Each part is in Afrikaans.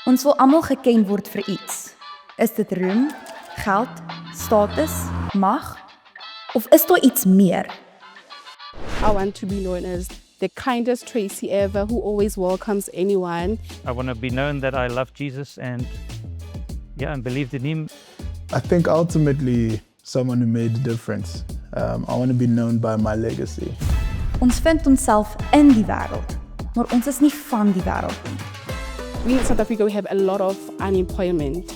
Ons wil almal geken word vir iets. Is dit roem, geld, status, mag? Of is daar iets meer? I want to be known as the kindest Tracy ever, who always welcomes anyone. I want to be known that I love Jesus and believed in him. I think ultimately someone who made a difference. I want to be known by my legacy. Ons vind onsself in die wêreld, maar ons is nie van die wêreld nie. We in South Africa, we have a lot of unemployment.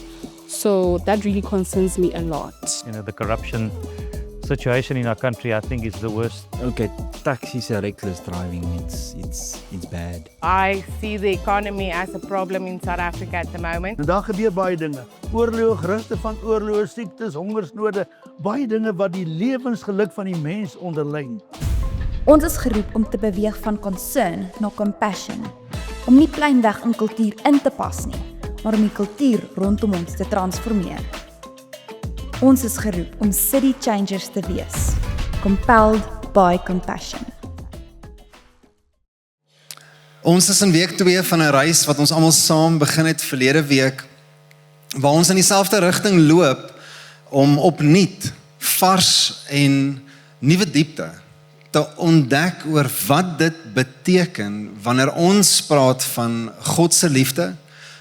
So that really concerns me a lot. The corruption situation in our country, I think, is the worst. Okay, taxis are reckless driving. It's bad. I see the economy as a problem in South Africa at the moment. Daar gebeur baie dinge. Oorloë, geruchte van oorloë, siektes, hongersnode, baie dinge wat die lewensgeluk van die mens onderlyn. Ons is geroep om te beweeg van concern na compassion, om nie pleinweg in kultuur in te pas nie, maar om die kultuur rondom ons te transformeer. Ons is geroep om city changers te wees, compelled by compassion. Ons is in week 2 van 'n reis wat ons almal saam begin het verlede week, waar ons in dieselfde rigting loop om opnuut vars en nuwe diepte te ontdek oor wat dit beteken wanneer ons praat van God se liefde,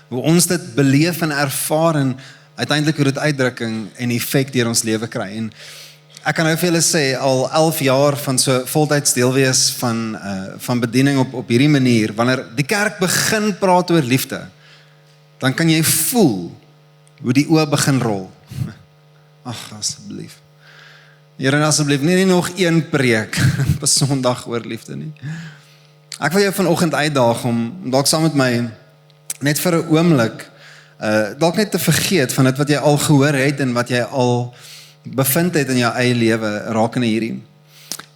hoe ons dit beleef en ervaar en uiteindelik hoe dit uitdrukking en effek deur ons lewe kry. En ek kan nou vir julle sê, al 11 jaar van so voltyds deel wees van bediening op hierdie manier, wanneer die kerk begin praat oor liefde, dan kan jy voel hoe die oë begin rol. Ag, asseblief. Here, asseblief, nie nog een preek op 'n Sondag oor liefde nie. Ek wil jou vanoggend uitdaag om dalk saam met my net vir 'n oomblik dalk net te vergeet van dit wat jy al gehoor het en wat jy al bevind het in jou eie lewe rakende hierdie.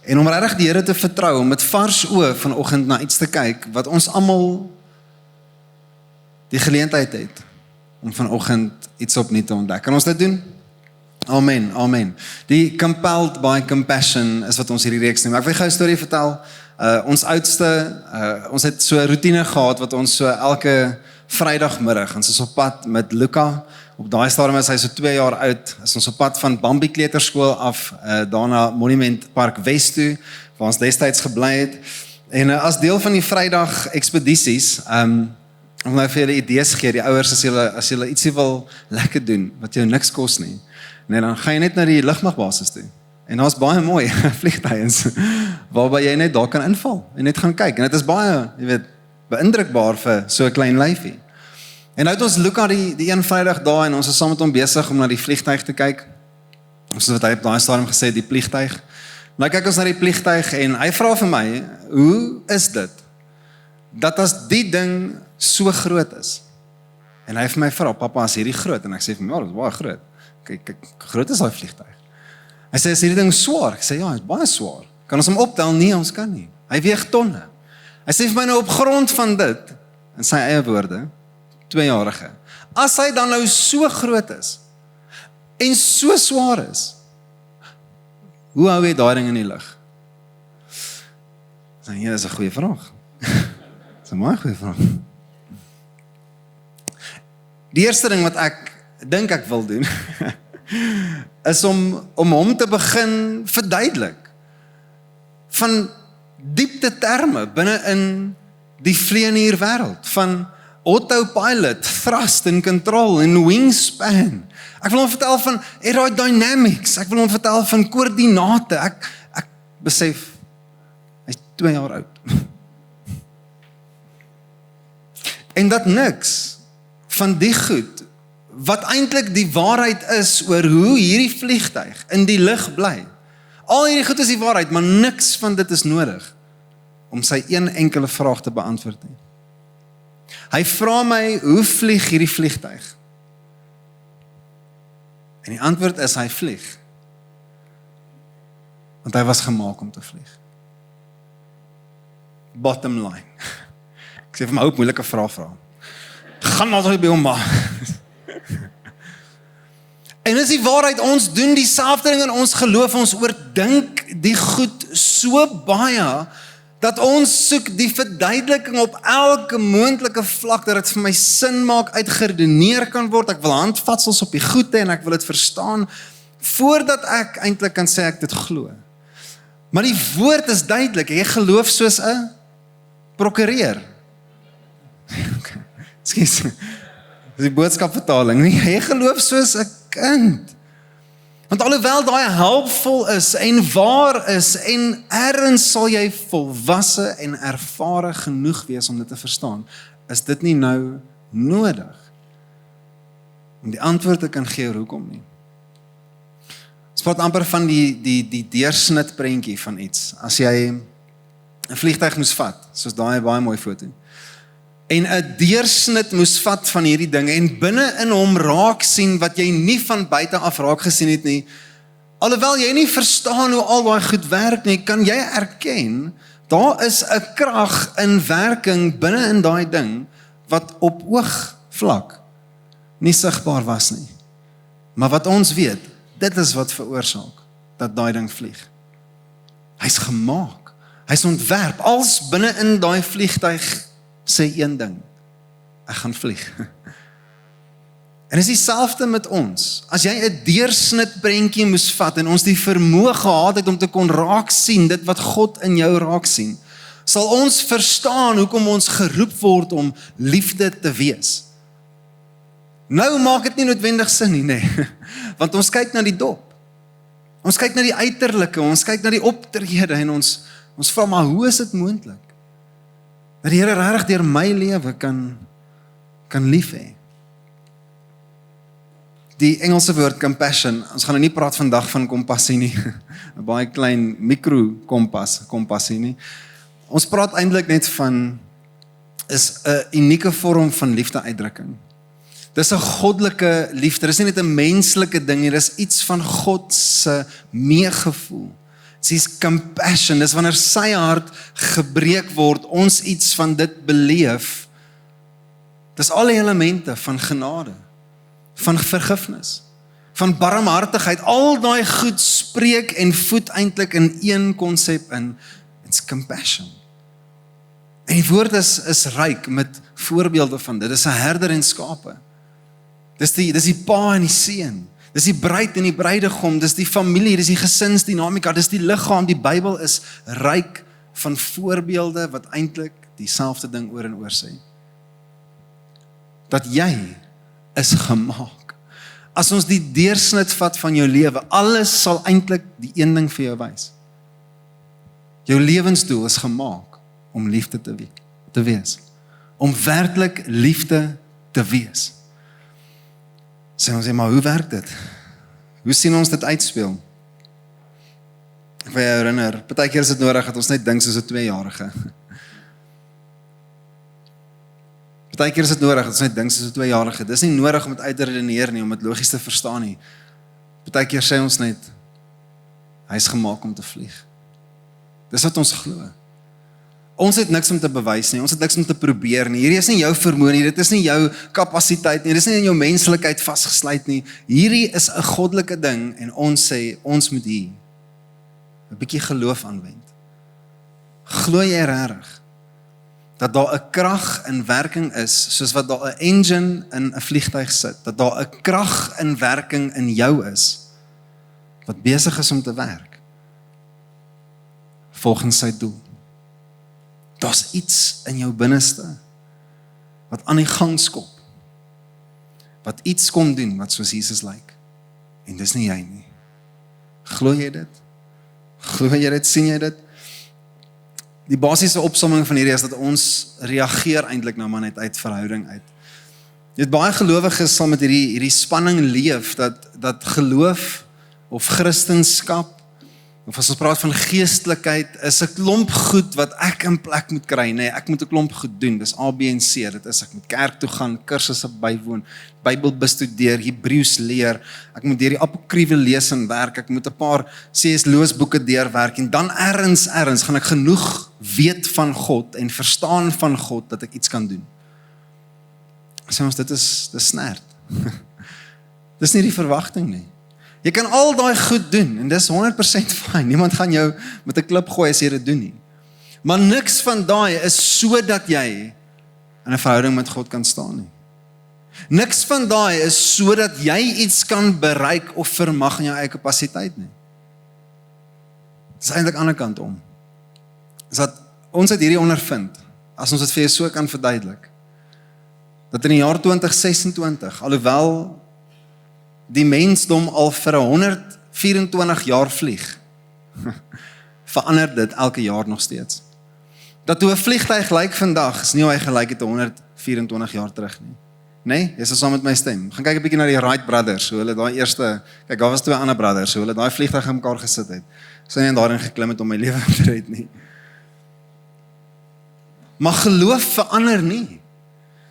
En om regtig die Here te vertrou, om met vars oë vanoggend na iets te kyk wat ons almal die geleentheid het om vanoggend iets opnuut te ontdek. Kan ons dit doen? Amen, amen. Die compelled by compassion is wat ons hierdie reeks noem. Ek wil gou 'n storie vertel. Ons oudste, ons het so 'n roetine gehad wat ons so elke Vrydagmiddag, ons is op pad met Luca. Op daai stadium is hy so 2 jaar oud. Is ons op pad van Bambi Kleuterskool af, daarna Monument Park West toe, waar ons destyds gebly het. En as deel van die Vrydag ekspedisies, om nou vir julle idees gee, die ouers, as julle ietsie wil lekker doen, wat jou niks kos nie, nee, dan gaan jy net na die lugmagbasis toe. En daar's baie mooi vliegtuie waarby jy net daar kan inval en net gaan kyk. En dit is baie, jy weet, beïndrukbaar vir so 'n klein lyfie. En nou het ons Luca die een Vrydag daar en ons is saam met hom besig om na die vliegtuig te kyk. Soos wat hy op daai stadium gesê het, die vliegtuig. Nou kyk ons na die vliegtuig en hy vra vir my, hoe is dit dat as die ding so groot is? En hy vir my vra, papa, is hierdie groot? En ek sê vir my, ja, dit is baie groot. Kyk, groot is daai vliegtuig. Hy sê, is hierdie ding swaar? Ek sê, ja, dit is baie swaar. Kan ons hom optel? Nee, ons kan nie. Hy weeg tonne. Hy sê vir my nou op grond van dit, in sy eie woorde, 2-jarige, as hy dan nou so groot is, en so swaar is, hoe hou hy daai ding in die lug? Ek sê, ja, dis 'n goeie vraag. Dis 'n baie goeie vraag. Die eerste ding wat ek dink ek wil doen, is om hom te begin verduidelik, van diepte terme binne in die vlieënier wêreld, van autopilot, thrust and control en wingspan. Ek wil hom vertel van aerodynamics, ek wil hom vertel van koördinate. Ek besef, hy's 2 jaar oud. En dat niks van die goed, wat eintlik die waarheid is oor hoe hierdie vliegtuig in die lug bly. Al hierdie goed is die waarheid, maar niks van dit is nodig om sy een enkele vraag te beantwoord nie. Hy vra my, hoe vlieg hierdie vliegtuig? En die antwoord is, hy vlieg. Want hy was gemaak om te vlieg. Bottom line. Ek sê vir my ou moeilike vraag vra. Gaan maar by hom maar. En is die waarheid, ons doen dieselfde ding in ons geloof, ons oordink die goed so baie, Dat ons soek die verduideliking op elke moontlike vlak, dat dit vir my sin maak, uitgeredeneer kan word. Ek wil handvatsels op die goede en ek wil dit verstaan, voordat ek eintlik kan sê ek dit glo. Maar die woord is duidelik, jy geloof soos 'n prokureur. Okay. Ekskuus, dis die boodskapvertaling, nie? Jy geloof soos 'n kind. Want alhoewel daai helpvol is en waar is en ergens sal jy volwasse en ervare genoeg wees om dit te verstaan, is dit nie nou nodig om die antwoord te kan gee hoekom nie. Ons praat amper van die deursnit prentjie van iets. As jy 'n vliegtuig moes vat, soos daai baie mooi foto, en 'n deursnit moes vat van hierdie dinge en binne in hom raak sien wat jy nie van buite af raak gesien het nie. Alhoewel jy nie verstaan hoe al daai goed werk nie, kan jy erken, daar is 'n krag in werking binne in daai ding wat op oogvlak nie sigbaar was nie. Maar wat ons weet, dit is wat veroorsaak dat daai ding vlieg. Hy's gemaak, hy's ontwerp, als binne in daai vliegtuig sê een ding, ek gaan vlieg. En is dieselfde met ons. As jy 'n deursnit prentjie moes vat en ons die vermoë gehad het om te kon raak sien, dit wat God in jou raak sien, sal ons verstaan hoekom ons geroep word om liefde te wees. Nou maak dit nie noodwendig sin nie, nee. Want ons kyk na die dop. Ons kyk na die uiterlike, ons kyk na die optrede en ons vra, maar hoe is dit moontlik? Dat die Here regtig deur my lewe kan lief hê. Die Engelse woord compassion, ons gaan nou nie praat vandag van kompassie nie, 'n baie klein kompassie nie. Ons praat eintlik net van, is 'n unieke vorm van liefde-uitdrukking. Dis 'n goddelike liefde, dis nie net 'n menslike ding nie, dis iets van God se meegevoel. Dis compassion, dis wanneer sy hart gebreek word, ons iets van dit beleef. Dis alle elemente van genade, van vergifnis, van barmhartigheid, al daai goed spreek en voed eintlik in een konsep in, it's compassion. En die woord is ryk met voorbeelde van dit, dis 'n herder en skape. Dis die pa en die seun, dis die bruid en die bruidegom, dis die familie, dis die gesinsdinamika, dis die liggaam. Die Bybel is ryk van voorbeelde wat eintlik dieselfde ding oor en oor sê. Dat jy is gemaak. As ons die deursnit vat van jou lewe, alles sal eintlik die een ding vir jou wys. Jou lewensdoel is gemaak om liefde te wees. Om werklik liefde te wees. Sê ons, maar hoe werk dit? Hoe sien ons dit uitspeel? Ek wil jou herinner, partykeer is dit nodig dat ons net dink soos 'n 2-jarige. Partykeer is dit nodig dat ons net dink soos 'n 2-jarige. Dis nie nodig om dit uit te redeneer nie, om dit logies te verstaan nie. Partykeer sê ons net, hy is gemaak om te vlieg. Dis wat ons glo. Ons het niks om te bewys nie, ons het niks om te probeer nie. Hierdie is nie jou vermoë nie, dit is nie jou kapasiteit nie, dit is nie in jou menslikheid vasgesluit nie. Hierdie is 'n goddelike ding en ons sê, ons moet hier 'n bietjie geloof aanwend. Glo jy regtig dat daar 'n krag in werking is, soos wat daar 'n engine in 'n vliegtuig sit, dat daar 'n krag in werking in jou is, wat besig is om te werk, volgens sy doel. Daar's iets in jou binneste, wat aan die gang skop, wat iets kom doen, wat soos Jesus lyk, en dis nie jy nie. Glo jy dit? Glo jy dit? Sien jy dit? Die basiese opsomming van hierdie is dat ons reageer eintlik nou maar net uit verhouding uit. Jy weet, baie gelowiges sal met hierdie spanning leef, dat geloof of Christendskap, of as ons praat van geestelikheid, is 'n klomp goed wat ek in plek moet kry. Nee, ek moet 'n klomp goed doen. Dis A, B en C. Dit is, ek moet kerk toe gaan, kursusse bywoon, Bybel bestudeer, Hebreëus leer, ek moet deur die apokriewe lees en werk, ek moet 'n paar C.S. Lewis boeke deurwerk, en dan ergens gaan ek genoeg weet van God en verstaan van God, dat ek iets kan doen. Sê ons, dit is snerd. Dis nie die verwagting nie. Jy kan al daai goed doen, en dis 100% fyn. Niemand gaan jou met 'n klip gooi as jy dit doen nie. Maar niks van daai is sodat jy in 'n verhouding met God kan staan nie. Niks van daai is sodat jy iets kan bereik of vermag in jou eie kapasiteit nie. Dit is eintlik aan die ander kant om. Is dat ons het hierdie ondervind, as ons dit vir jou so kan verduidelik, dat in die jaar 2026, alhoewel die mensdom al vir 124 jaar vlieg, verander dit elke jaar nog steeds. Dat hoe 'n vliegtuig lyk vandag, is nie hoe hy gelyk het 124 jaar terug nie. Nee, jy sal saam met my stem. Gaan kyk 'n bietjie na die Wright brothers, hoe hulle daai eerste, kyk, daar was 2 ander brothers, hoe hulle daai vliegtuig in mekaar gesit het. So nie daarin geklim het om my lewe te red nie. Maar geloof verander nie.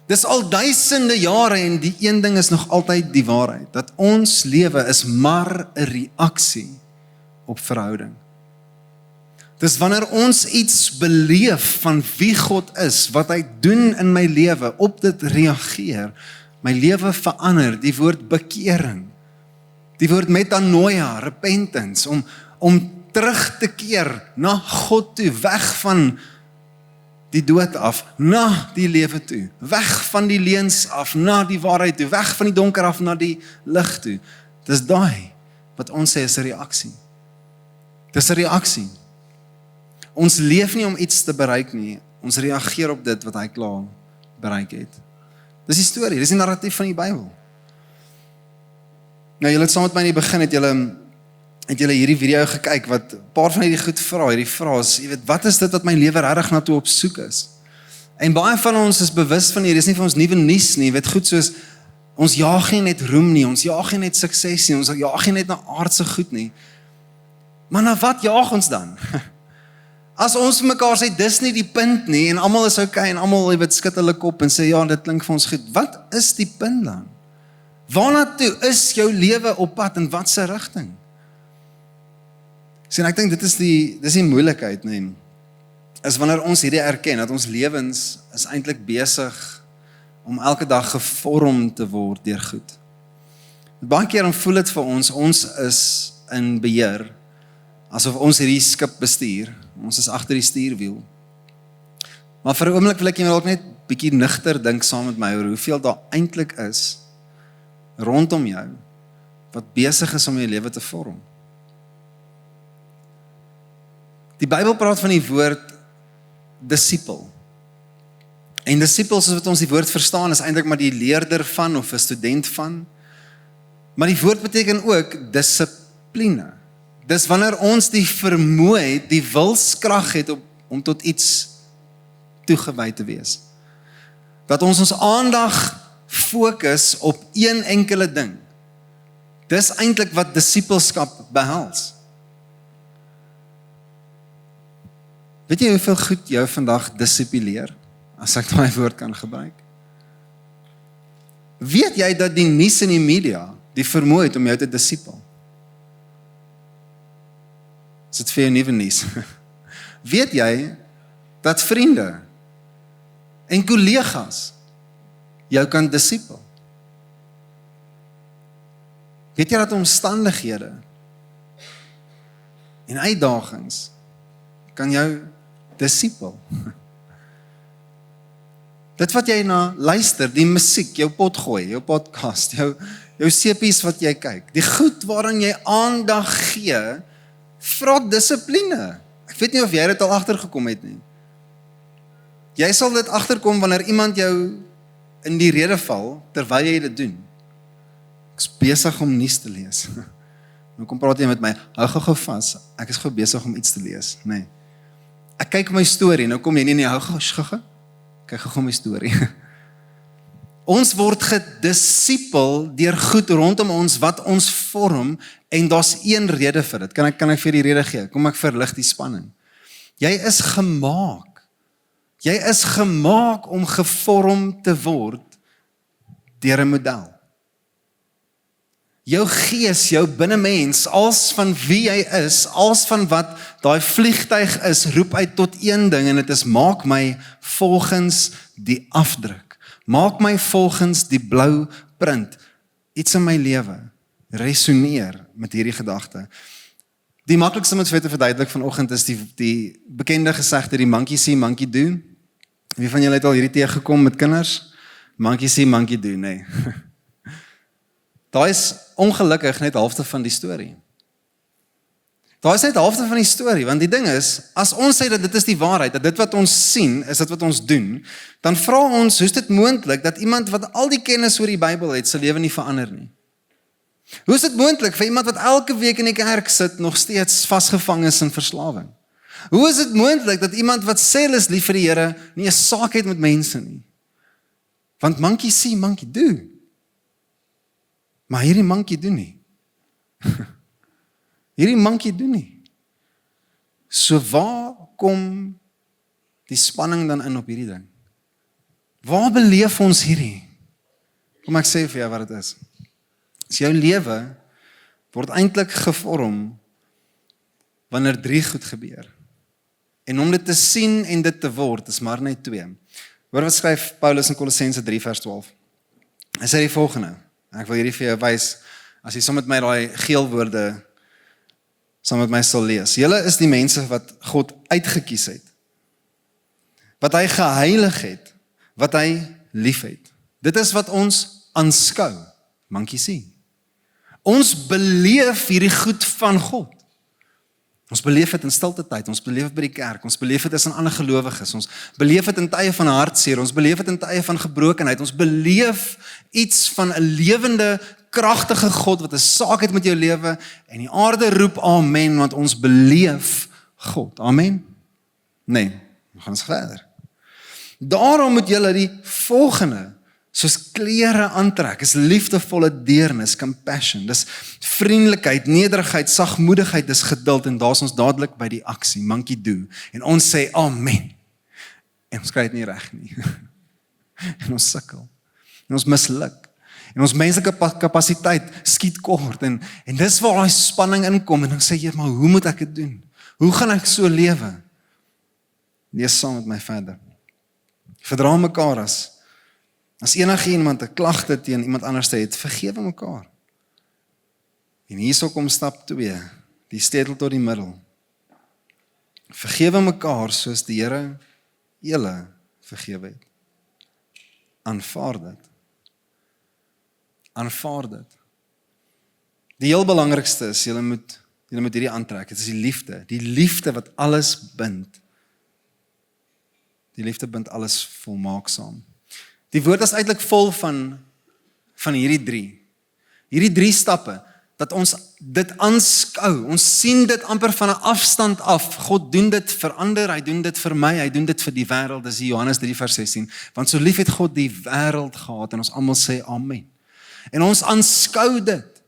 Dis al duisende jare en die een ding is nog altyd die waarheid, dat ons lewe is maar 'n reaksie op verhouding. Dis wanneer ons iets beleef van wie God is, wat hy doen in my lewe, op dit reageer, my lewe verander, die woord bekering, die woord metanoia, repentance, om terug te keer na God toe, weg van die dood af, na die lewe toe, weg van die leuns af, na die waarheid toe, weg van die donker af, na die lig toe. Dis daai wat ons sê is 'n reaksie. Dis 'n reaksie. Ons leef nie om iets te bereik nie, ons reageer op dit wat hy klaar bereik het. Dis die storie, dis die narratief van die Bybel. Nou, julle het saam met my in die begin, het julle hierdie video gekyk, wat 'n paar van hierdie goed vra, hierdie vrae is, jy weet, wat is dit wat my lewe regtig na toe op soek is? En baie van ons is bewus van hierdie, dis nie vir ons nuwe nuus nie, jy weet, goed soos, ons jaag nie net roem nie, ons jaag nie net sukses nie, ons jaag nie net na aardse goed nie, maar na wat jaag ons dan? As ons vir mekaar sê, dis nie die punt nie, en almal is okay, en almal, jy weet, skud hulle kop en sê, ja, dit klink vir ons goed, wat is die punt dan? Waarna toe is jou lewe op pad, en wat se rigting? Sien, ek dink dit is die moeilikheid, nee, is wanneer ons hierdie erken, dat ons lewens is eintlik besig om elke dag gevorm te word deur goed. Baie keer voel dit vir ons is in beheer, asof ons hierdie skip bestuur, ons is agter die stuurwiel. Maar vir 'n oomblik wil ek jy dalk net bietjie nigter dink saam met my oor hoeveel daar eintlik is rondom jou, wat besig is om jou lewe te vorm. Die Bybel praat van die woord disipel. En disipel, soos wat ons die woord verstaan, is eintlik maar die leerder van, of 'n student van. Maar die woord beteken ook dissipline. Dis wanneer ons die vermoë het, die wilskrag het om tot iets toegewy te wees. Dat ons aandag fokus op een enkele ding. Dis eintlik wat disipelskap behels. Weet jy hoeveel goed jou vandag dissipileer, as ek daai woord kan gebruik? Weet jy dat die nuus en die media die vermoë het om jou te disipel? Is dit vir jou nuwe nuus? Weet jy dat vriende en kollegas jou kan disipel? Weet jy dat omstandighede en uitdagings kan jou disipel? Dit wat jy na luister, die musiek, jou potgooi, jou podcast, jou sepies wat jy kyk, die goed waarin jy aandag gee, vra dissipline. Ek weet nie of jy dit al agtergekom het nie. Jy sal dit agterkom wanneer iemand jou in die rede val, terwyl jy dit doen. Ek is besig om nuus te lees. Nou kom praat jy met my, hou gou vas, ek is gou besig om iets te lees. Nee. Ek kyk my storie, nou kom jy nie, hou gou, kyk gou my storie. Ons word gedisipel deur goed rondom ons wat ons vorm, en daar's een rede vir dit. Kan ek vir die rede gee? Kom ek verlig die spanning. Jy is gemaak. Jy is gemaak om gevorm te word deur 'n model. Jou gees, jou binnemens, als van wie jy is, als van wat daai vliegtuig is, roep uit tot een ding, en dit is, maak my volgens die afdruk. Maak my volgens die blou print. Iets in my lewe resoneer met hierdie gedagte. Die maklikste om dit vir te verduidelik vanoggend is die bekende gesegde, die monkey see, monkey do. Wie van julle het al hierdie teëgekom met kinders? Monkey see, monkey do, nee. Daar is ongelukkig net halfte van die storie. Daar is net halfte van die storie, want die ding is, as ons sê dat dit is die waarheid, dat dit wat ons sien, is dit wat ons doen, dan vra ons, hoe is dit moontlik dat iemand wat al die kennis oor die Bybel het, sy lewe nie verander nie? Hoe is dit moontlik vir iemand wat elke week in die kerk sit, nog steeds vasgevang is in verslawing? Hoe is dit moontlik dat iemand wat sê hulle is lief vir die Here, nie 'n saak het met mense nie? Want monkey see, monkey do. Maar hierdie monkey doen nie. Hierdie monkey doen nie. So waar kom die spanning dan in op hierdie ding? Waar beleef ons hierdie? Kom ek sê vir jou wat dit is. Jou lewe word eintlik gevorm wanneer 3 goed gebeur. En om dit te sien en dit te word, is maar net 2. Hoor wat skryf Paulus in Kolossense 3 vers 12. Hy sê die volgende, en ek wil hierdie vir jou wys, as jy saam met my daai geel woorde saam met my sal lees. Julle is die mense wat God uitgekies het, wat hy geheilig het, wat hy lief het. Dit is wat ons aanskou, monkey see. Ons beleef hierdie goed van God. Ons beleef dit in stilte tyd, ons beleef dit by die kerk, ons beleef dit as 'n ander gelowiges, ons beleef dit in tye van hartseer, ons beleef dit in tye van gebrokenheid, ons beleef iets van 'n lewende, kragtige God wat 'n saak het met jou lewe en die aarde roep amen, want ons beleef God. Amen? Nee, ons gaan ons verder. Daarom moet julle die volgende soos klere aantrek, is liefdevolle deernis, compassion, dis vriendelikheid, nederigheid, sagmoedigheid, dis geduld, en daar is ons dadelik by die aksie, monkey do, en ons sê amen, en ons kry dit nie reg nie, en ons sukkel, en ons misluk, en ons menslike kapasiteit skiet kort, en dis waar die spanning inkom, en dan sê jy, maar hoe moet ek dit doen? Hoe gaan ek so lewe? Lees saam met my verder. Verdra mekaar as enige iemand 'n klagte teen iemand anders het, vergewe mekaar. En hierso kom stap 2, die sleutel tot die middel. Vergewe mekaar soos die Here julle vergewe het. Aanvaar dit. Aanvaar dit. Die heel belangrikste is, julle moet hierdie aantrek, dit is die liefde wat alles bind. Die liefde bind alles volmaaksaam. Die woord is eintlik vol van hierdie 3 stappe, dat ons dit aanskou, ons sien dit amper van 'n afstand af, God doen dit vir ander, hy doen dit vir my, hy doen dit vir die wêreld, dis Johannes 3 vers 16, want so lief het God die wêreld gehad, en ons almal sê amen, en ons aanskou dit,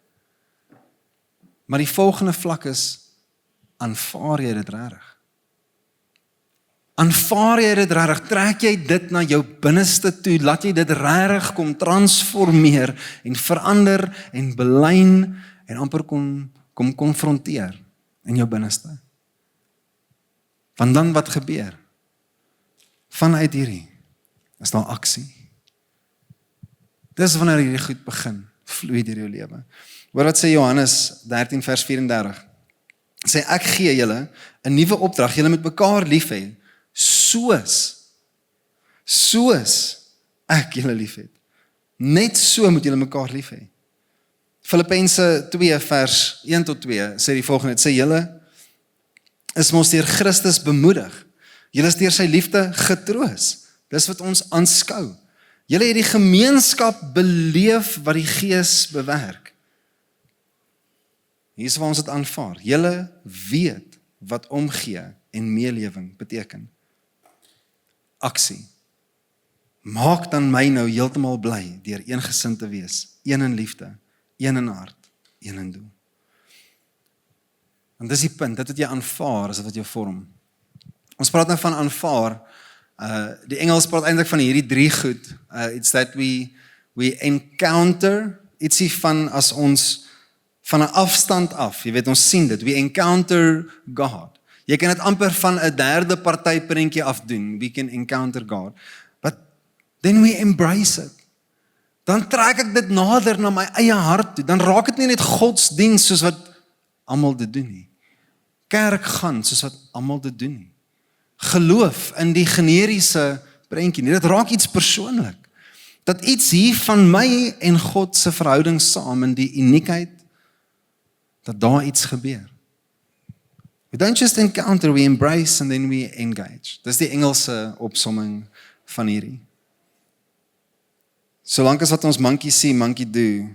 maar die volgende vlak is, aanvaar jy dit regtig? Aanvaar jy dit regtig, trek jy dit na jou binneste toe, laat jy dit regtig kom transformeer en verander en belyn en amper kom konfronteer in jou binneste. Want dan wat gebeur? Vanuit hierdie is daar aksie. Dis wanneer hierdie goed begin vloei deur jou lewe. Hoor wat sê Johannes 13 vers 34. Sê ek gee julle 'n nuwe opdrag, julle moet mekaar lief hê. Soos ek julle lief het. Net so moet julle mekaar lief hê. Filippense 2 vers 1 tot 2 sê die volgende, het sê julle is mos deur Christus bemoedig. Julle is deur sy liefde getroos. Dis wat ons aanskou. Julle het die gemeenskap beleef wat die Gees bewerk. Hier is waar ons dit aanvaar. Julle weet wat omgee en meelewing beteken. Aksie. Maak dan my nou heeltemal bly deur eengesind te wees, een in liefde, een in hart, een in doel. En dis die punt, dit wat jy aanvaar, is dit wat jou vorm. Ons praat nou van aanvaar, die Engels praat eintlik van hierdie 3 goed, it's that we encounter, ietsie van as ons van 'n afstand af, jy weet ons sien dit, we encounter God. Jy kan dit amper van 'n derde party prentjie af doen. We can encounter God. But then we embrace it. Dan trek ek dit nader na my eie hart toe. Dan raak dit nie net godsdiens soos wat almal dit doen nie. kerk gaan soos wat almal dit doen nie. Geloof in die generiese prentjie nie. Dit raak iets persoonlik. Dat iets hier van my en God se verhouding saam in die uniekheid, dat daar iets gebeur. We don't just encounter, we embrace and then we engage. Dis die Engelse opsomming van hierdie. Solank as wat ons monkey see, monkey do,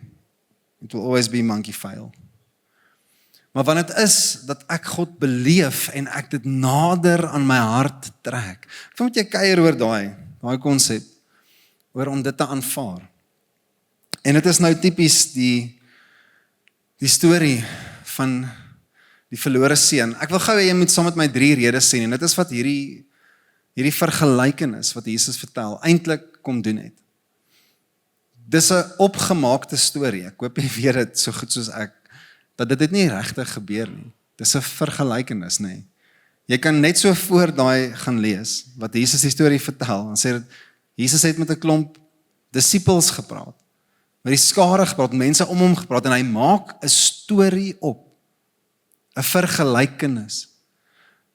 it will always be monkey fail. Maar wanneer dit is dat ek God beleef en ek dit nader aan my hart trek. Ek wil met jy kuier oor daai konsep, oor om dit te aanvaar. En dit is nou tipies die storie van die verlore seun. Ek wil gou hê jy moet saam met my 3 redes sien, en dit is wat hierdie vergelykenis wat Jesus vertel, eintlik kom doen het. Dis 'n opgemaakte storie. Ek hoop jy weet dit so goed soos ek, dat dit nie regtig gebeur nie. Dis 'n vergelykenis, nê. Jy kan net so voor daai gaan lees, wat Jesus die storie vertel, en sê dat Jesus het met 'n klomp disippels gepraat, met die skare gepraat, mense om hom gepraat, en hy maak 'n storie op, 'n vergelykenis,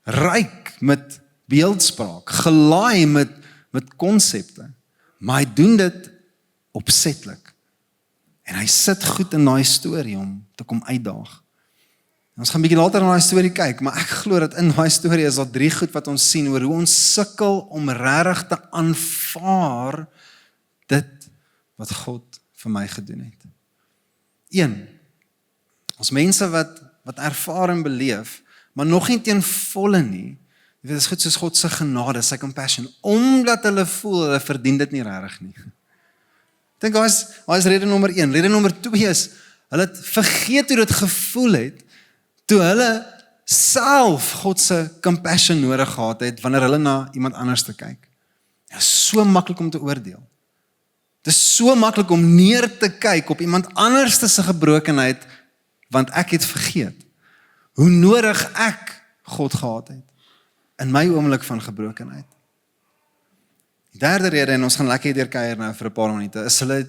ryk met beeldspraak, gelaai met konsepte, maar hy doen dit opsetlik. En hy sit goed in daai storie om te kom uitdaag. En ons gaan 'n bietjie later na daai storie kyk, maar ek glo dat in daai storie is daar 3 goed wat ons sien oor hoe ons sukkel om regtig te aanvaar dit wat God vir my gedoen het. 1. Ons mense wat ervaar en beleef, maar nog nie ten volle nie. Jy weet, dit is goed soos God se genade, sy compassion, omdat hulle voel hulle verdien dit nie regtig nie. Ek dink daar is rede nommer 1. Rede nommer 2 is, hulle het vergeet hoe dit gevoel het, toe hulle self God se compassion nodig gehad het, wanneer hulle na iemand anders te kyk. Dit is so maklik om te oordeel. Dit is so maklik om neer te kyk op iemand anders se gebrokenheid, want ek het vergeet hoe nodig ek God gehad het, in my oomblik van gebrokenheid. Die 3de rede, en ons gaan lekker deur kuier nou vir 'n paar minute, is hulle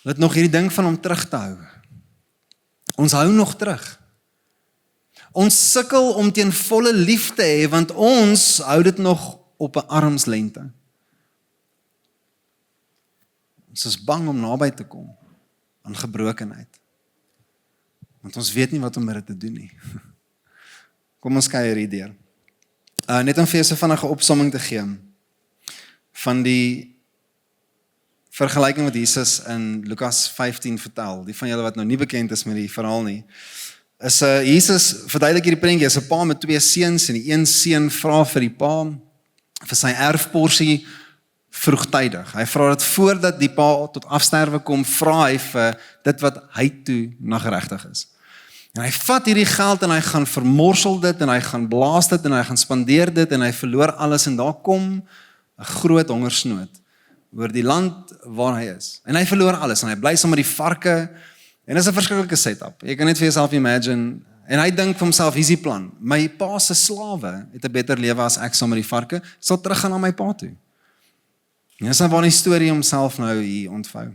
het nog hierdie ding van om terug te hou. Ons hou nog terug. Ons sukkel om teen volle lief te hê, want ons hou dit nog op 'n armslengte. Ons is bang om naby te kom aan gebrokenheid. Want ons weet nie wat om met dit te doen nie. Kom ons kuier hier deur. Net om vir jou so vinnige opsomming te gee van die vergelyking wat Jesus in Lukas 15 vertel, die van julle wat nou nie bekend is met die verhaal nie, is Jesus verduidelik hierdie prentjie, is 'n pa met 2 seuns, en die een seun vra vir die pa vir sy erfporsie vroegtydig. Hy vra dat voordat die pa tot afsterwe kom, vra hy vir dit wat hy toe na geregtig is. En hy vat hierdie geld en hy gaan vermorsel dit, en hy gaan blaas dit, en hy gaan spandeer dit, en hy verloor alles, en daar kom 'n groot hongersnood oor die land waar hy is. En hy verloor alles, en hy bly saam met die varke, en dit is 'n verskriklike setup. Jy kan net vir jouself imagine, en hy dink vir homself, hier's die plan. My pa se slawe het 'n beter lewe as ek saam met die varke, sal teruggaan na my pa toe. En dis nou waar die storie homself nou hier ontvou.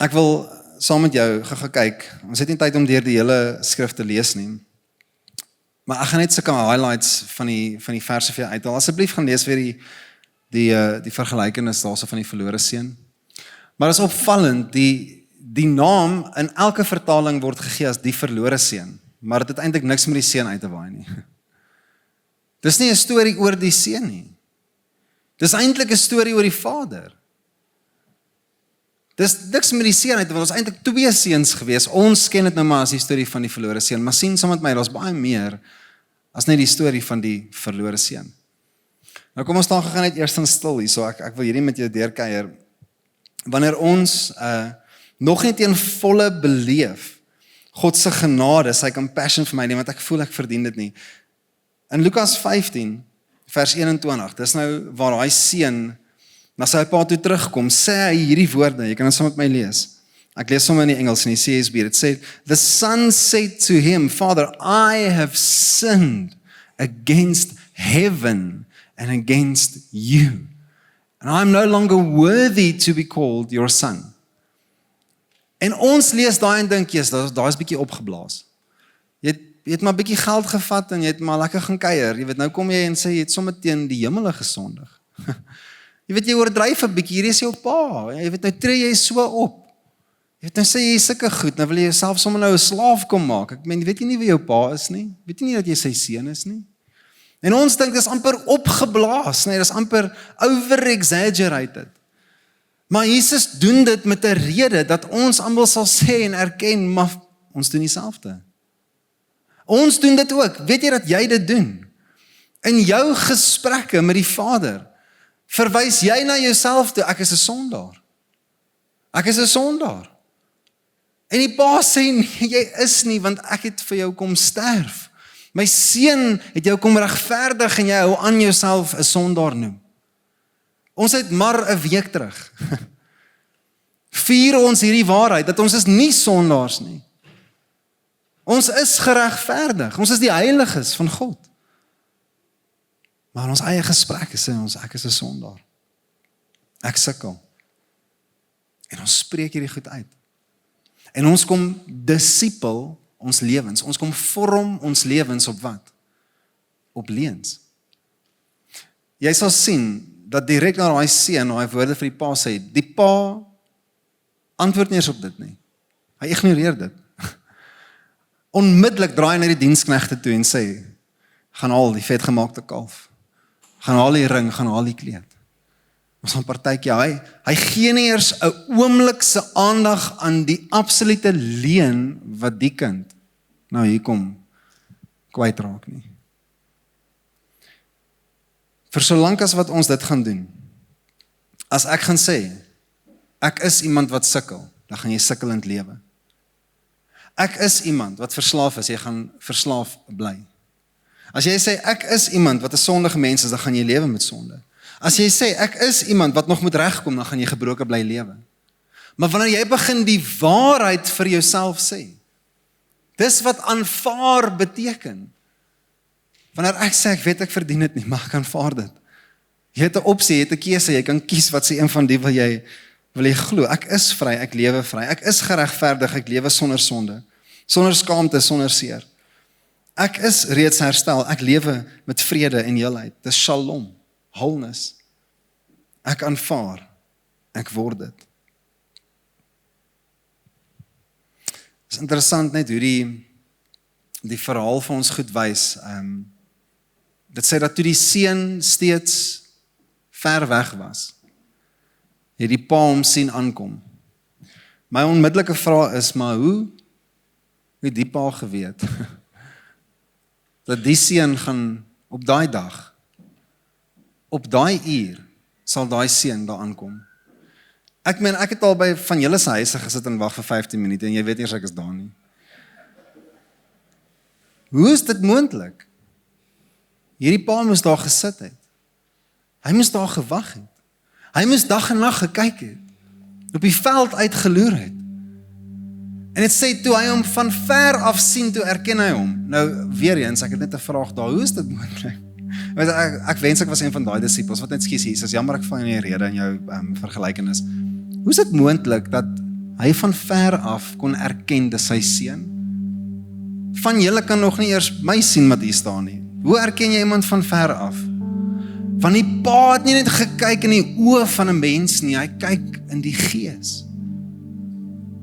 Ek wil saam met jou gaan kyk. Ons het nie tyd om deur die hele skrif te lees nie. Maar ek gaan net sulke highlights van die verse vir jou uithaal. Asseblief gaan lees weer die vergelykenis daarso van die verlore seun. Maar is opvallend, die naam in elke vertaling word gegee as die verlore seun, maar dit het eintlik niks met die seun uit te waai nie. Dis nie 'n storie oor die seun nie. Dis eintlik 'n storie oor die vader. Dis niks met die seun uit, want ons eintlik 2 seuns gewees. Ons ken dit nou maar as die storie van die verlore seun, maar sien saam met my, daar's baie meer as net die storie van die verlore seun. Nou kom ons staan gegaan net eers stil hier, so ek wil hierdie met jou deurkuier. Wanneer ons nog nie teen volle beleef God se genade, sy compassion vir my nie, want ek voel ek verdien dit nie. In Lukas 15 vers 21, dis nou waar daai seun na sy pa toe terugkom, sê hy hierdie woorde, jy kan dit saam met my lees. Ek lees sommer in die Engels in die CSB. It said, "The son said to him, Father, I have sinned against heaven and against you, and I'm no longer worthy to be called your son." En ons lees daai en dink, "Jesus, daai is bietjie opgeblaas." Jy het maar bietjie geld gevat en jy het maar lekker gaan kuier. Jy weet, nou kom jy en sê jy het sommer teen die hemel gesondig. Jy weet, jy oordryf 'n bietjie, hier is jou pa. Jy weet, nou tree jy so op. Jy weet, nou sê jy sulke goed, nou wil jy jouself sommer nou 'n slaaf kom maak. Ek meen, weet jy nie wie jou pa is nie? Weet jy nie dat jy sy seun is nie? En ons dink dis amper opgeblaas, nee, dis amper over-exaggerated. Maar Jesus doen dit met 'n rede, dat ons almal sal sê en erken, maar ons doen dieselfde. Ons doen dit ook. Weet jy dat jy dit doen? In jou gesprekke met die Vader, verwys jy na jouself toe, ek is 'n sondaar. Ek is 'n sondaar. En die pa sê, nee, jy is nie, want ek het vir jou kom sterf. My seun het jou kom regverdig en jy hou aan jouself 'n sondaar noem. Ons het maar 'n week terug. Vier ons hierdie waarheid, dat ons is nie sondaars nie. Ons is geregverdig, ons is die heiliges van God. Maar in ons eie gesprekke sê ons, ek is 'n sondaar. Ek sukkel. En ons spreek hierdie goed uit. En ons kom disipel ons lewens. Ons kom vorm ons lewens op wat? Op leuns. Jy sal sien dat direk na daai seun, daai woorde vir die pa sê, die pa antwoord nie eens op dit nie. Hy ignoreer dit. Onmiddellik draai hy na die diensknegte toe en sê, gaan haal die vetgemaakte kalf. Gaan haal die ring, gaan haal die kleed. Ons gaan partytjie, hy gee nie eers 'n oomblik se aandag aan die absolute leuen wat die kind nou hier kom kwytraak nie. Vir solank as wat ons dit gaan doen, as ek gaan sê, ek is iemand wat sukkel, dan gaan jy sukkelend lewe. Ek is iemand wat verslaaf is, jy gaan verslaaf bly. As jy sê, ek is iemand wat 'n sondige mens is, dan gaan jy lewe met sonde. As jy sê, ek is iemand wat nog moet regkom, dan gaan jy gebroken bly lewe. Maar wanneer jy begin die waarheid vir jouself sê, dis wat aanvaar beteken. Wanneer ek sê, ek weet ek verdien dit nie, maar ek aanvaar dit. Jy het 'n opsie, jy het 'n keuse, jy kan kies wat sê een van die wil jy glo. Ek is vry, ek lewe vry. Ek is geregverdig, ek lewe sonder sonde. Sonder skaamte, sonder seer. Ek is reeds herstel, ek lewe met vrede en heelheid. Dis shalom, wholeness. Ek aanvaar, ek word dit. Dit is interessant net hoe die verhaal vir ons goed wys. Dit sê dat toe die seun steeds ver weg was, het die pa hom sien aankom. My onmiddellike vraag is, maar hoe het die pa geweet dat die seun gaan op daai dag, op daai uur, sal daai seun daar aankom? Ek meen, ek het al by van julle se huise gesit en wag vir 15 minute en jy weet nie as ek is daar nie. Hoe is dit moontlik? Hierdie pa moes daar gesit het. Hy moes daar gewag het. Hy moes dag en nag gekyk het. Op die veld uitgeloer het. En dit sê toe hy hom van ver af sien, toe erken hy hom. Nou weer eens, ek het net 'n vraag daar, hoe is dit moontlik? Ek wens ek was een van daai disippels wat net skus Jesus, jammer ek val in die rede in jou vergelykenis. Hoe is dit moontlik dat hy van ver af kon erken dis sy seun? Van julle kan nog nie eers my sien wat hier staan nie. Hoe erken jy iemand van ver af? Want die pa het nie net gekyk in die oë van 'n mens nie, hy kyk in die gees.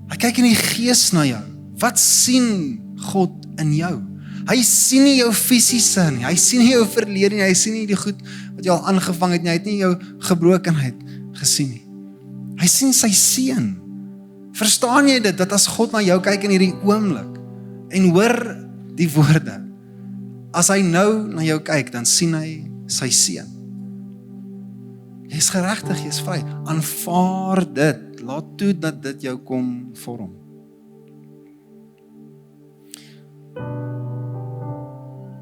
Hy kyk in die gees na jou. Wat sien God in jou? Hy sien nie jou fisiese nie, hy sien nie jou verlede nie, hy sien nie die goed wat jy al aangevang het nie, hy het nie jou gebrokenheid gesien nie. Hy sien sy seun. Verstaan jy dit, dat as God na jou kyk in hierdie oomblik en hoor die woorde, as hy nou na jou kyk, dan sien hy sy seun. Jy is geregtig, jy is vry. Aanvaar dit, laat toe dat dit jou kom vorm.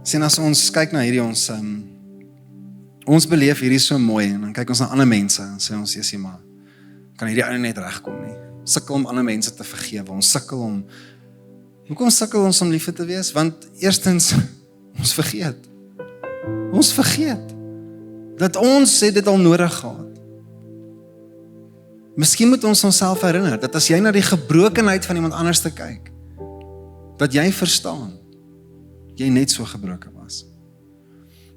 Sien, as ons kyk na hierdie, ons beleef hierdie so mooi, en dan kyk ons na ander mense, en sê ons, Jesusie, maar kan hierdie ou net regkom nie. Sukkel om ander mense te vergewe, hoekom sukkel ons om lief te wees? Want eerstens, ons vergeet, dat ons het dit al nodig gehad. Miskien moet ons onsself herinner, dat as jy na die gebrokenheid van iemand anders te kyk, dat jy verstaan, jy net so gebroken was.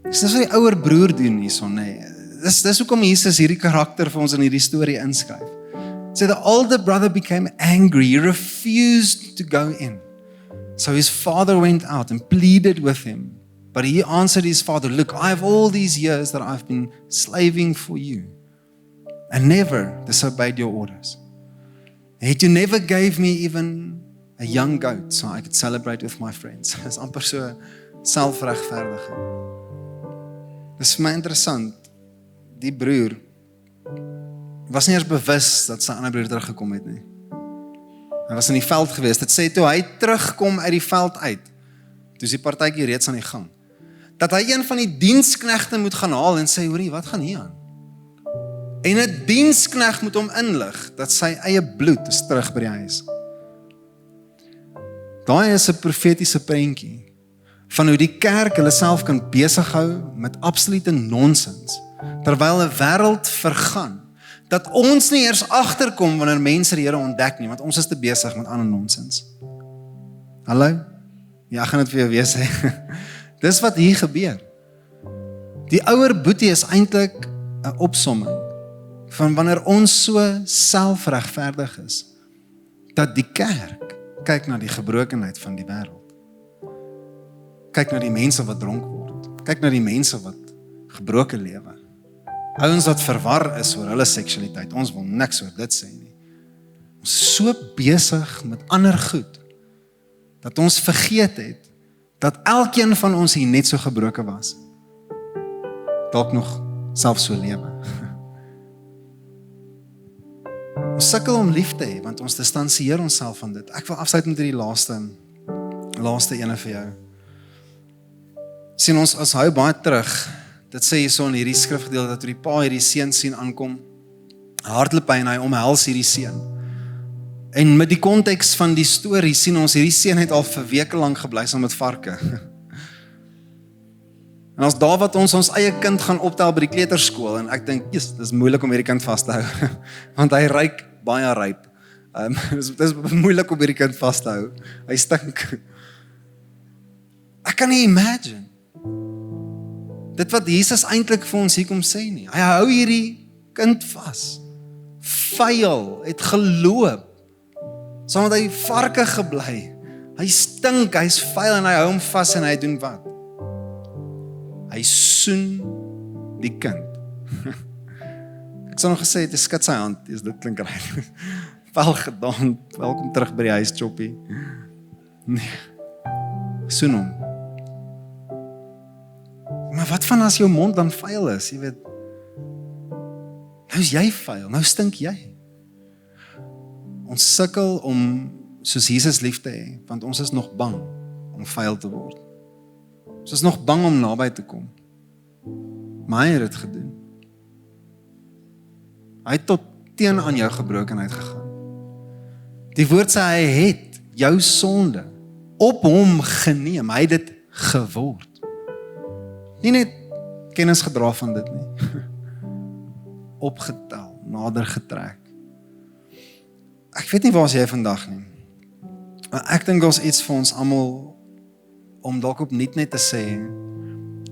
Dis wat die ouer broer doen hierson, nee. Dis hoekom Jesus hierdie karakter vir ons in hierdie storie inskryf. So the older brother became angry, he refused to go in. So his father went out and pleaded with him. But he answered his father, look, I have all these years that I've been slaving for you and never disobeyed your orders. Yet you never gave me even a young goat so I could celebrate with my friends. Dis amper so selfregverdiging. Dis vir my interessant, die broer was nie eers bewus dat sy ander broer teruggekom het nie. Hy was in die veld gewees. Dit sê toe hy terugkom uit die veld uit, toe is die partytjie reeds aan die gang, dat hy een van die diensknegte moet gaan haal en sê, hoorie, wat gaan hier aan? En 'n dienskneg moet hom inlig, dat sy eie bloed is terug by die huis. Daai is 'n profetiese prentjie, van hoe die kerk hulle self kan besig hou met absolute nonsens, terwyl 'n wêreld vergaan, dat ons nie eers agterkom wanneer mense die Here ontdek nie, want ons is te besig met ander nonsens. Hallo? Ja, ek gaan dit vir jou weer sê. Dis wat hier gebeur. Die ouer boetie is eintlik 'n opsomming van wanneer ons so selfregverdig is, dat die kerk kyk na die gebrokenheid van die wêreld. Kyk na die mense wat dronk word. Kyk na die mense wat gebroken lewe. Ouens wat verwar is oor hulle seksualiteit. Ons wil niks oor dit sê nie. Ons is so besig met ander goed, dat ons vergeet het, dat elkeen van ons hier net so gebroken was. Dalk nog self so lewe. Ons sukkel om lief te hê, want ons distansieer onsself van dit. Ek wil afsluit met die laaste ene vir jou. Sien ons hou baie terug. Dit sê hier so in hierdie skrifgedeelte, dat toe die pa hierdie seun sien aankom, hardloop hy en hy omhels hierdie seun. En met die konteks van die storie sien ons hierdie seun het al vir weke lank gebly saam met varke. En as daar wat ons eie kind gaan optel by die kleuterskool, en ek dink, dis moeilik om hierdie kind vas te hou, want hy ruik baie ryp. Dis moeilik om hierdie kind vas te hou. Hy stink. Ek kan nie imagine dit wat Jesus eintlik vir ons hier kom sê nie. Hy hou hierdie kind vas. Vuil, het geloop. Saam met hy varke gebly. Hy stink, hy's vuil en hy hou hom vas en hy doen wat? Hy soen die kind. Ek sou nog gesê het, hy skud sy hand. Dit klink reg. Wel gedaan. Welkom terug by die huis, Choppie. Nee. Soen hom. Maar wat van as jou mond dan vuil is, jy weet? Nou is jy vuil, nou stink jy. Ons sukkel om soos Jesus lief te hê, want ons is nog bang om vuil te word. Ons is nog bang om naby te kom. Maar hy het dit gedoen. Hy het tot teen aan jou gebrokenheid gegaan. Die woord sê hy het jou sonde op hom geneem, hy het dit geword. Nie net kennis gedra van dit nie. Opgetel, nader getrek. Ek weet nie waar is jy vandag nie. Maar ek dink ons iets vir ons almal om dalk opnuut net te sê,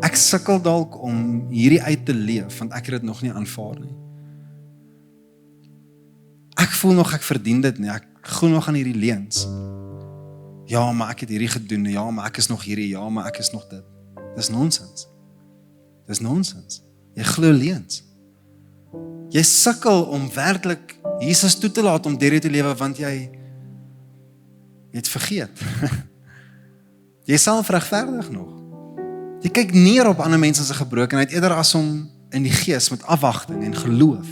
ek sukkel dalk om hierdie uit te leef, want ek het dit nog nie aanvaar nie. Ek voel nog ek verdien dit nie, ek glo nog aan hierdie leuns. Ja, maar ek het hierdie gedoen, ja, maar ek is nog hierdie, ja, maar ek is nog dit. Dis nonsens. Dis nonsens. Jy glo leuns. Jy sukkel om werklik Jesus toe te laat om deur jou te lewe, want jy het vergeet. Jy is selfregverdig nog. Jy kyk neer op ander mense se gebrokenheid, eerder as om in die gees met afwagting en geloof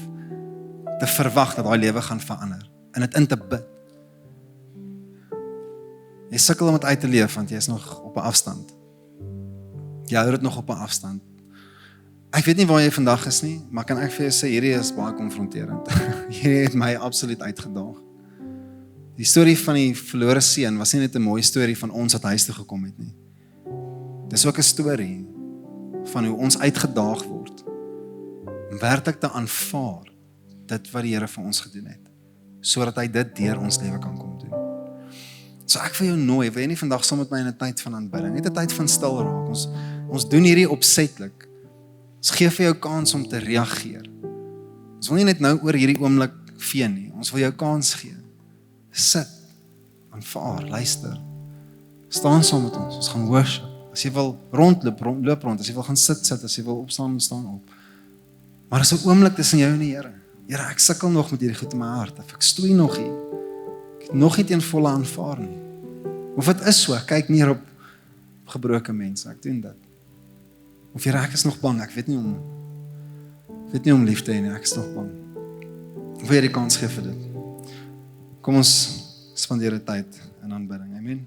te verwag dat daai lewe gaan verander en dit in te bid. Jy sukkel om dit uit te leef, want jy is nog op 'n afstand. Jy hou dit nog op 'n afstand. Ek weet nie waar jy vandag is nie, maar kan ek vir jou sê, hierdie is baie konfronterend. Hierdie het my absoluut uitgedaag. Die storie van die verlore seun was nie net 'n mooi storie van ons wat huis toe gekom het nie. Dis ook 'n storie van hoe ons uitgedaag word om werklik te aanvaar dit wat die Here vir ons gedoen het, sodat hy dit deur ons lewe kan kom doen. So ek wil jou nooi, wil jy nie vandag saam met my in 'n tyd van aanbidding, net 'n tyd van stil raak. Ons doen hierdie opsetlik. Ons gee vir jou kans om te reageer. Ons wil nie net nou oor hierdie oomblik veen nie. Ons wil jou kans gee. Sit, aanvaar, luister. Staan saam met ons gaan worship. As jy wil rondloop rond. As jy wil gaan sit, as jy wil opstaan, staan op. Maar is 'n oomblik tussen jou en die Here. Here, ek sukkel nog met hierdie goed in my hart. Ek stoei nog hier. Ek het nog nie teen volle aanvaar nie. Of dit is so, kyk neer op gebroke mense. Ek doen dit. Of Here, ek is nog bang. Ek weet nie om lief te hê nie. Ek is nog bang. Ek wil jy die kans gee vir dit. Kom ons spandeer 'n tyd in aanbidding. Amen.